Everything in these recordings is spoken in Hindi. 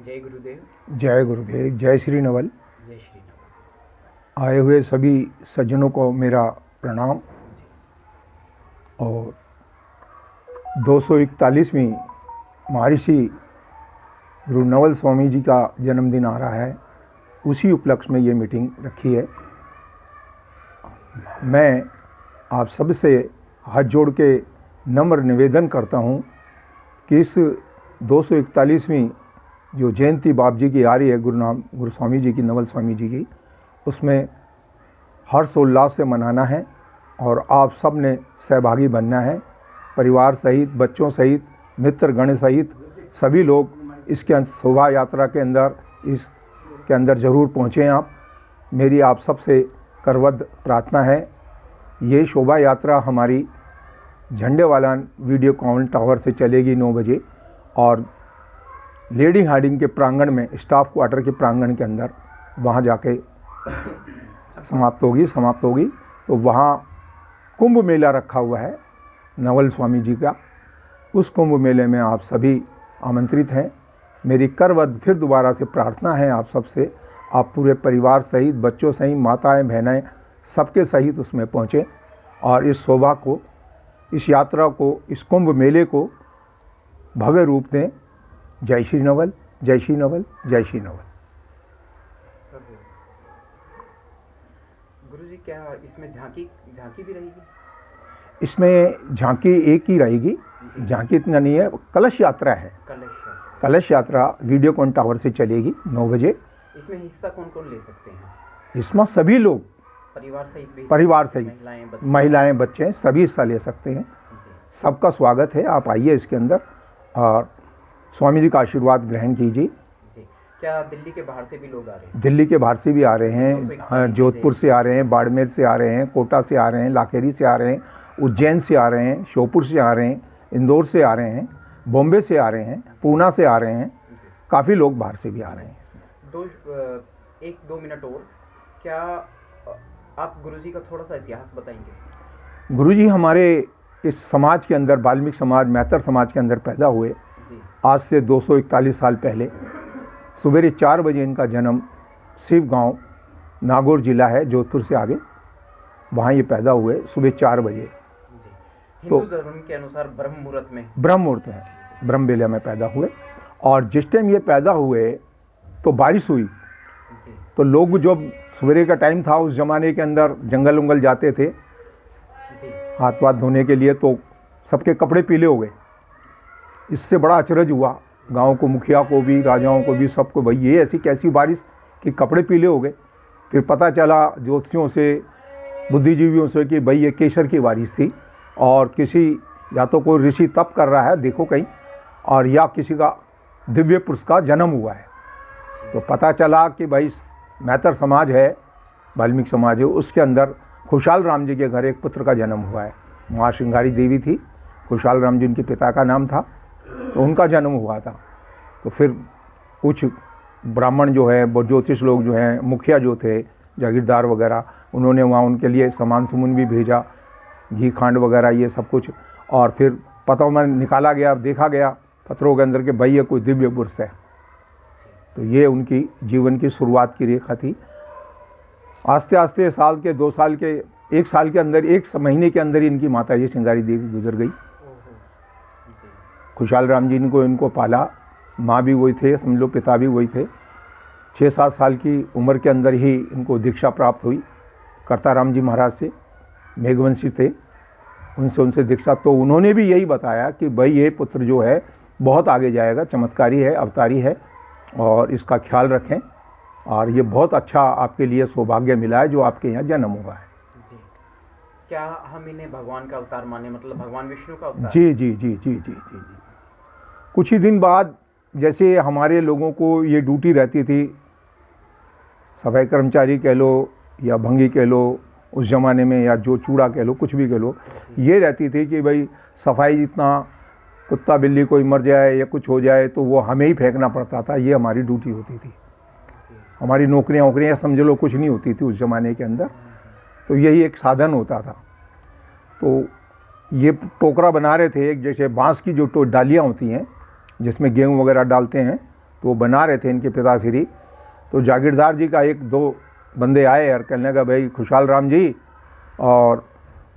जय गुरुदेव। जय गुरुदेव। जय श्री नवल। जय श्री नवल। आए हुए सभी सज्जनों को मेरा प्रणाम। और 241वीं महर्षि गुरु नवल स्वामी जी का जन्मदिन आ रहा है, उसी उपलक्ष्य में ये मीटिंग रखी है। मैं आप सबसे हाथ जोड़ के नम्र निवेदन करता हूँ कि इस 241वीं जो जयंती बाप जी की आ रही है, गुरु स्वामी जी की, नवल स्वामी जी की, उसमें हर्षोल्लास से मनाना है और आप सब ने सहभागी बनना है। परिवार सहित, बच्चों सहित, मित्र गण सहित सभी लोग इसके शोभा यात्रा के अंदर, इसके अंदर ज़रूर पहुँचें। आप, मेरी आप सबसे करवद्ध प्रार्थना है। ये शोभा यात्रा हमारी झंडे वाला वीडियोकॉन टावर से चलेगी 9 बजे और लेडी हार्डिंग के प्रांगण में, स्टाफ क्वार्टर के प्रांगण के अंदर, वहाँ जाके समाप्त होगी। तो वहाँ कुंभ मेला रखा हुआ है नवल स्वामी जी का। उस कुंभ मेले में आप सभी आमंत्रित हैं। मेरी करवद्ध फिर दोबारा से प्रार्थना है आप सबसे, आप पूरे परिवार सहित, बच्चों सहित, माताएं, बहनें, सबके सहित उसमें पहुँचें और इस शोभा को, इस यात्रा को, इस कुंभ मेले को भव्य रूप दें। जय श्री नवल, जय श्री नवल, जय श्री नवल। गुरुजी, क्या इसमें झांकी भी रहेगी? इसमें झांकी एक ही रहेगी, झांकी इतना नहीं है। कलश यात्रा है, कलश यात्रा वीडियोकॉन टावर से चलेगी 9 बजे। इसमें हिस्सा कौन कौन ले सकते हैं? इसमें सभी लोग, परिवार सहित, महिलाएं, बच्चे सभी हिस्सा ले सकते हैं। सबका स्वागत है, आप आइए इसके अंदर और स्वामी जी का आशीर्वाद ग्रहण कीजिए। क्या दिल्ली के बाहर से भी लोग आ रहे हैं? दिल्ली के बाहर से भी आ रहे हैं, जोधपुर से आ रहे हैं, बाड़मेर से आ रहे हैं, कोटा से आ रहे हैं, लाखेरी से आ रहे हैं, उज्जैन से आ रहे हैं, श्योपुर से आ रहे हैं, इंदौर से आ रहे हैं, बॉम्बे से आ रहे हैं, पूना से आ रहे हैं, काफ़ी लोग बाहर से भी आ रहे हैं। 1-2 मिनट और, क्या आप गुरुजी का थोड़ा सा इतिहास बताएंगे? गुरुजी हमारे इस समाज के अंदर, वाल्मीकि समाज, मैतर समाज के अंदर पैदा हुए। आज से 241 साल पहले सुबह 4 बजे इनका जन्म शिव गांव, नागौर जिला है, जोधपुर से आगे, वहाँ ये पैदा हुए सुबह 4 बजे। हिंदू धर्म के अनुसार ब्रह्म मुहूर्त है, ब्रह्म बेला में पैदा हुए। और जिस टाइम ये पैदा हुए तो बारिश हुई, तो लोग जब सवेरे का टाइम था, उस ज़माने के अंदर जंगल उंगल जाते थे हाथ वाथ धोने के लिए, तो सबके कपड़े पीले हो गए। इससे बड़ा अचरज हुआ गांव को, मुखिया को भी, राजाओं को भी, सबको, भाई ये ऐसी कैसी बारिश कि कपड़े पीले हो गए। फिर पता चला ज्योतिषियों से, बुद्धिजीवियों से कि भाई ये केसर की बारिश थी और किसी, या तो कोई ऋषि तप कर रहा है देखो कहीं, और या किसी का दिव्य पुरुष का जन्म हुआ है। तो पता चला कि भाई मैतर समाज है, वाल्मीकि समाज है, उसके अंदर खुशहाल राम जी के घर एक पुत्र का जन्म हुआ है। माँ श्रृंगारी देवी थी, खुशहाल राम जी उनके पिता का नाम था, तो उनका जन्म हुआ था। तो फिर कुछ ब्राह्मण जो है, ज्योतिष लोग जो हैं, मुखिया जो थे, जागीरदार वगैरह, उन्होंने वहाँ उनके लिए सामान सुमन भी भेजा, घी खांड वगैरह ये सब कुछ। और फिर पता में निकाला गया, देखा गया पत्रों के अंदर कि भाई ये कोई दिव्य पुरुष है। तो ये उनकी जीवन की शुरुआत की रेखा थी। आस्ते आस्ते साल के, 2 साल के, 1 साल के अंदर, 1 महीने के अंदर ही इनकी माता जी श्रृंगारी देवी गुजर गई। खुशहाल राम जी इनको पाला, माँ भी वही थे, समझ लो पिता भी वही थे। 6-7 साल की उम्र के अंदर ही इनको दीक्षा प्राप्त हुई करता राम जी महाराज से, मेघवंशी थे, उनसे दीक्षा। तो उन्होंने भी यही बताया कि भाई ये पुत्र जो है बहुत आगे जाएगा, चमत्कारी है, अवतारी है, और इसका ख्याल रखें, और ये बहुत अच्छा आपके लिए सौभाग्य मिला है जो आपके यहाँ जन्म हुआ है। क्या हम इन्हें भगवान का अवतार माने, मतलब भगवान विष्णु का अवतार? जी जी जी जी जी जी। कुछ ही दिन बाद, जैसे हमारे लोगों को ये ड्यूटी रहती थी, सफाई कर्मचारी कह लो या भंगी कह लो उस ज़माने में, या जो चूड़ा कह लो, कुछ भी कह लो, ये रहती थी कि भाई सफाई, जितना कुत्ता बिल्ली कोई मर जाए या कुछ हो जाए तो वो हमें ही फेंकना पड़ता था। ये हमारी ड्यूटी होती थी। हमारी नौकरियाँ समझ लो कुछ नहीं होती थी उस ज़माने के अंदर। तो यही एक साधन होता था। तो ये टोकरा बना रहे थे, एक जैसे बांस की जो डालियाँ होती हैं जिसमें गेहूँ वगैरह डालते हैं, तो वो बना रहे थे इनके पिताश्री। तो जागीरदार जी का एक दो बंदे आए और कहने लगा भाई खुशहाल राम जी और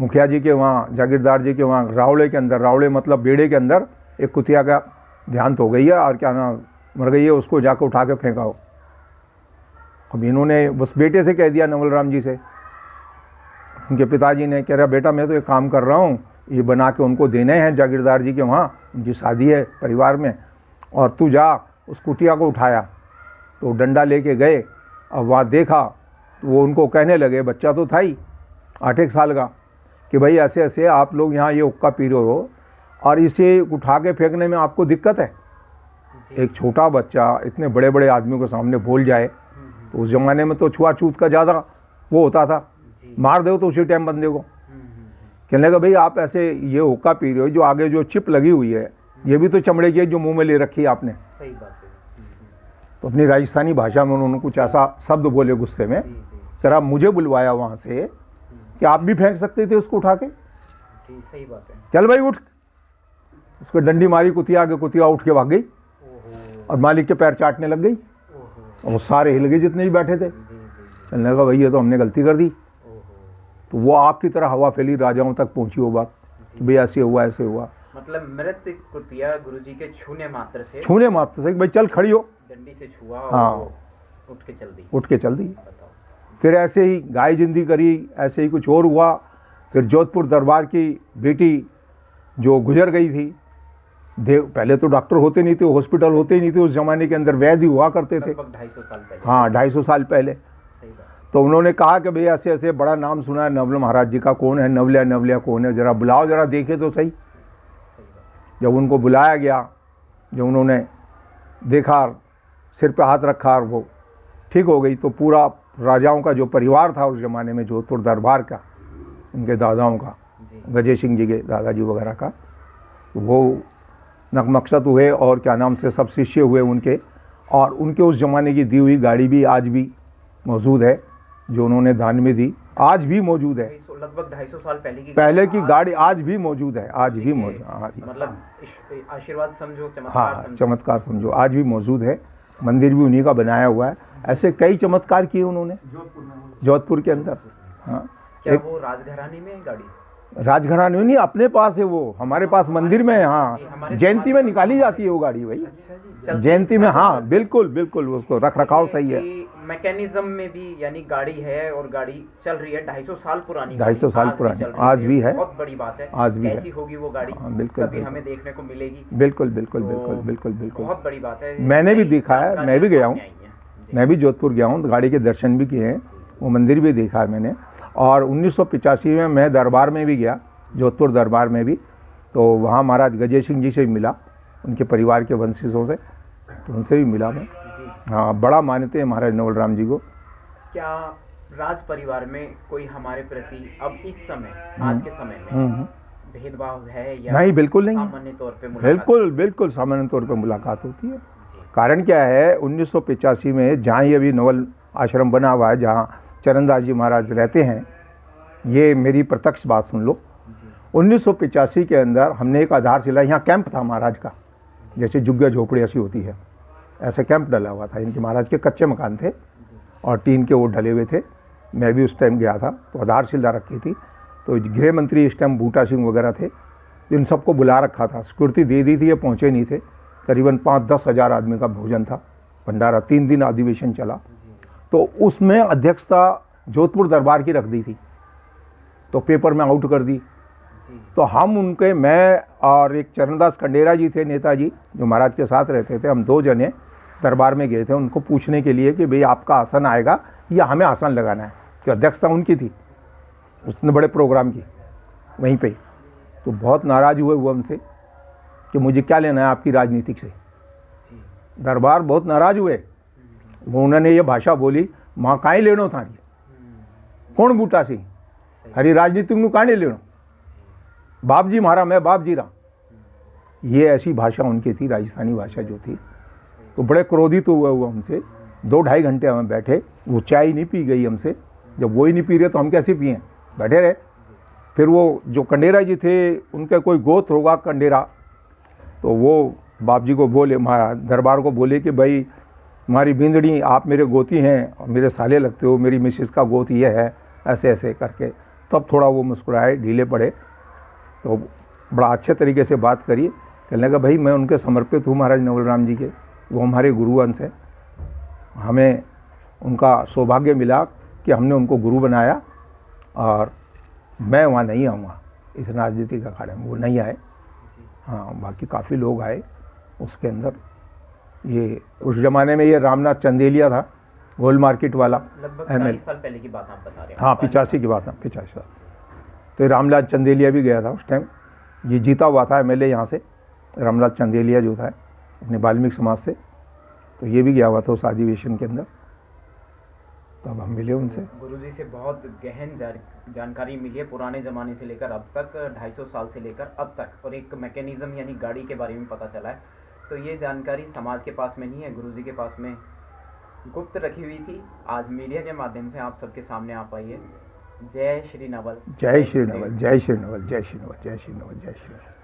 मुखिया जी के वहाँ, जागीरदार जी के वहाँ रावड़े के अंदर, रावड़े मतलब बेड़े के अंदर एक कुतिया का देहांत हो गई है और क्या नाम मर गई है, उसको जाकर उठा के फेंकाओ। अब इन्होंने बस बेटे से कह दिया नवल राम जी से, उनके पिताजी ने कह रहा बेटा मैं तो एक काम कर रहा हूँ, ये बना के उनको देने हैं जागीरदार जी के वहाँ, उनकी शादी है परिवार में, और तू जा उस कुटिया को उठाया। तो डंडा लेके गए, अब वहाँ देखा तो वो उनको कहने लगे, बच्चा तो था ही 8 साल का, कि भाई ऐसे ऐसे आप लोग यहाँ ये हुक्का पी रहे हो और इसे उठा के फेंकने में आपको दिक्कत है। एक छोटा बच्चा इतने बड़े बड़े आदमियों के सामने बोल जाए, तो उस ज़माने में तो छुआछूत का ज़्यादा वो होता था, मार दो तो उसी टाइम बंदे को। कहने लगा भाई आप ऐसे ये हुक्का पी रहे हो, जो आगे जो चिप लगी हुई है ये भी तो चमड़े की है जो मुंह में ले रखी है आपने। सही बात है। तो अपनी राजस्थानी भाषा में उन्होंने कुछ ऐसा शब्द बोले गुस्से में, सर आप मुझे बुलवाया वहाँ से कि आप भी फेंक सकते थे उसको उठा के। जी सही बात है। चल भाई उठ, उसको डंडी मारी, कुतिया आगे, कुतिया उठ के भाग गई और मालिक के पैर चाटने लग गई और वो सारे हिल गए जितने भी बैठे थे। कहने लगा भाई ये तो हमने गलती कर दी। तो वो आग की तरह हवा फैली, राजाओं तक पहुंची वो बात कि भाई ऐसे हुआ ऐसे हुआ। मतलब मृत कुतिया गुरुजी के छूने मात्र से भाई चल खड़ी हो, डंडी से छुआ हाँ, और उठ के चल दी। बताओ। फिर ऐसे ही गाय जिंदी करी, ऐसे ही कुछ और हुआ। फिर जोधपुर दरबार की बेटी जो गुजर गई थी, पहले तो डॉक्टर होते नहीं थे, हॉस्पिटल होते ही नहीं थे उस जमाने के अंदर, वैद्य हुआ करते थे। 250 साल पहले। हाँ 250 साल पहले। तो उन्होंने कहा कि भाई ऐसे ऐसे बड़ा नाम सुना है नवल महाराज जी का, कौन है नवलिया, नवलिया कौन है, जरा बुलाओ, जरा देखे तो सही। जब उनको बुलाया गया, जब उन्होंने देखा, सिर पे हाथ रखा और वो ठीक हो गई, तो पूरा राजाओं का जो परिवार था उस ज़माने में, जोधपुर दरबार का, उनके दादाओं का, गजे सिंह जी के दादाजी वगैरह का, वो नकमकसद हुए और क्या नाम से सब शिष्य हुए उनके। और उनके उस ज़माने की दी हुई गाड़ी भी आज भी मौजूद है, जो उन्होंने दान में दी, आज भी मौजूद है। लगभग 250 साल पहले की गाड़ी आज भी मौजूद है, आज भी मौजूद। मतलब आशीर्वाद समझो, हाँ चमत्कार समझो, आज भी मौजूद है। मंदिर भी उन्हीं का बनाया हुआ है। ऐसे कई चमत्कार किए उन्होंने जोधपुर के अंदर। हाँ क्या वो राजघराने में है गाड़ी? राजघराने नहीं, अपने पास है वो, हमारे पास मंदिर में है। हाँ जयंती में निकाली जाती है वो गाड़ी भाई। अच्छा जी, जयंती में। हाँ बिल्कुल बिल्कुल, उसको रख रखाव सही है। मैकेनिज्म में भी यानी गाड़ी है और गाड़ी चल रही है, 250 साल पुरानी, 250 साल पुरानी, आज भी है। बहुत बड़ी बात है, आज भी कैसी होगी वो गाड़ी, बिल्कुल कभी हमें देखने को मिलेगी। बिल्कुल बिल्कुल बिल्कुल बिल्कुल बिल्कुल, बहुत बड़ी बात है। मैंने भी देखा है, मैं भी गया हूँ, मैं भी जोधपुर गया हूँ, गाड़ी के दर्शन भी किए हैं, वो मंदिर भी देखा है मैंने। और 1985 में मैं दरबार में भी गया, जोधपुर दरबार में भी, तो वहाँ महाराज गजे सिंह जी से मिला, उनके परिवार के वंशजों से, तो उनसे भी मिला मैं। हाँ बड़ा मानते हैं महाराज नवल राम जी को। क्या राज परिवार में कोई हमारे प्रति अब इस समय, आज के समय में भेदभाव है या नहीं? बिल्कुल नहीं, सामान्य तौर पे बिल्कुल बिल्कुल सामान्य तौर पे मुलाकात होती है। कारण क्या है, 1985 में जहाँ ये अभी नवल आश्रम बना हुआ है, जहाँ चरणदास जी महाराज रहते हैं, ये मेरी प्रत्यक्ष बात सुन लो। 1985 के अंदर हमने एक आधारशिला, यहाँ कैंप था महाराज का, जैसे झुग्गिया झोपड़ी ऐसी होती है, ऐसा कैंप डला हुआ था। इनके महाराज के कच्चे मकान थे और टीन के वो ढले हुए थे। मैं भी उस टाइम गया था, तो आधारशिला रखी थी। तो गृह मंत्री इस टाइम बूटा सिंह वगैरह थे, इन सबको बुला रखा था, सिक्योरिटी दे दी थी, ये पहुँचे नहीं थे। करीबन 5-10 हज़ार आदमी का भोजन था, भंडारा, 3 दिन अधिवेशन चला। तो उसमें अध्यक्षता जोधपुर दरबार की रख दी थी, तो पेपर में आउट कर दी। तो हम उनके, मैं और एक चरणदास खंडेरा जी थे, नेताजी जो महाराज के साथ रहते थे, हम 2 जने दरबार में गए थे उनको पूछने के लिए कि भाई आपका आसन आएगा या हमें आसन लगाना है, कि अध्यक्षता उनकी थी उतने बड़े प्रोग्राम की वहीं पे। तो बहुत नाराज़ हुए वो हमसे कि मुझे क्या लेना है आपकी राजनीतिक से। दरबार बहुत नाराज़ हुए, उन्होंने ये भाषा बोली, माँ काहे लेनो थारी, कौन बूटा सी, हरी राजनीति में काहे लेनो, बाप जी मारा, मैं बाप जी रहा। ये ऐसी भाषा उनकी थी, राजस्थानी भाषा जो थी। तो बड़े क्रोधित हुए हुआ हमसे, 2-2.5 घंटे हम बैठे, वो चाय नहीं पी गई हमसे। जब वो ही नहीं पी रहे तो हम कैसे पिए, बैठे रहे। फिर वो जो कंडेरा जी थे, उनका कोई गोत्र होगा कंडेरा, तो वो बाप जी को बोले, महाराज दरबार को बोले कि भाई हमारी बिंदड़ी, आप मेरे गोती हैं और मेरे साले लगते हो, मेरी मिसेस का गोत ये है, ऐसे ऐसे करके। तब थोड़ा वो मुस्कुराए, ढीले पड़े, तो बड़ा अच्छे तरीके से बात करी। कहने लगा भाई मैं उनके समर्पित हूँ, महाराज नवल राम जी के, वो हमारे गुरुवंश हैं, हमें उनका सौभाग्य मिला कि हमने उनको गुरु बनाया, और मैं वहाँ नहीं आऊँगा इस राजनीतिक अखाड़े में। वो नहीं आए, हाँ बाकी काफ़ी लोग आए उसके अंदर। ये उस ज़माने में ये रामनाथ चंदेलिया था, गोल मार्केट वाला, लगभग 40 साल पहले की बात आप बता रहे हैं। हाँ 85 की बात है, 85 साल। तो ये रामलाल चंदेलिया भी गया था उस टाइम, ये जीता हुआ था एमएलए यहाँ से, रामलाल चंदेलिया जो था अपने वाल्मीकि समाज से, तो ये भी गया हुआ था उस अधिवेशन के अंदर। तब हम मिले उनसे। गुरुजी से बहुत गहन जानकारी मिली है, पुराने ज़माने से लेकर अब तक, 250 साल से लेकर अब तक, और एक मैकेनिज्म यानी गाड़ी के बारे में पता चला है। तो ये जानकारी समाज के पास में नहीं है, गुरुजी के पास में गुप्त रखी हुई थी। आज मीडिया के माध्यम से आप सबके सामने आ पाई है। जय श्री नवल, जय श्री नवल, जय श्री नवल, जय श्री नवल, जय श्री नवल, जय श्री नवल।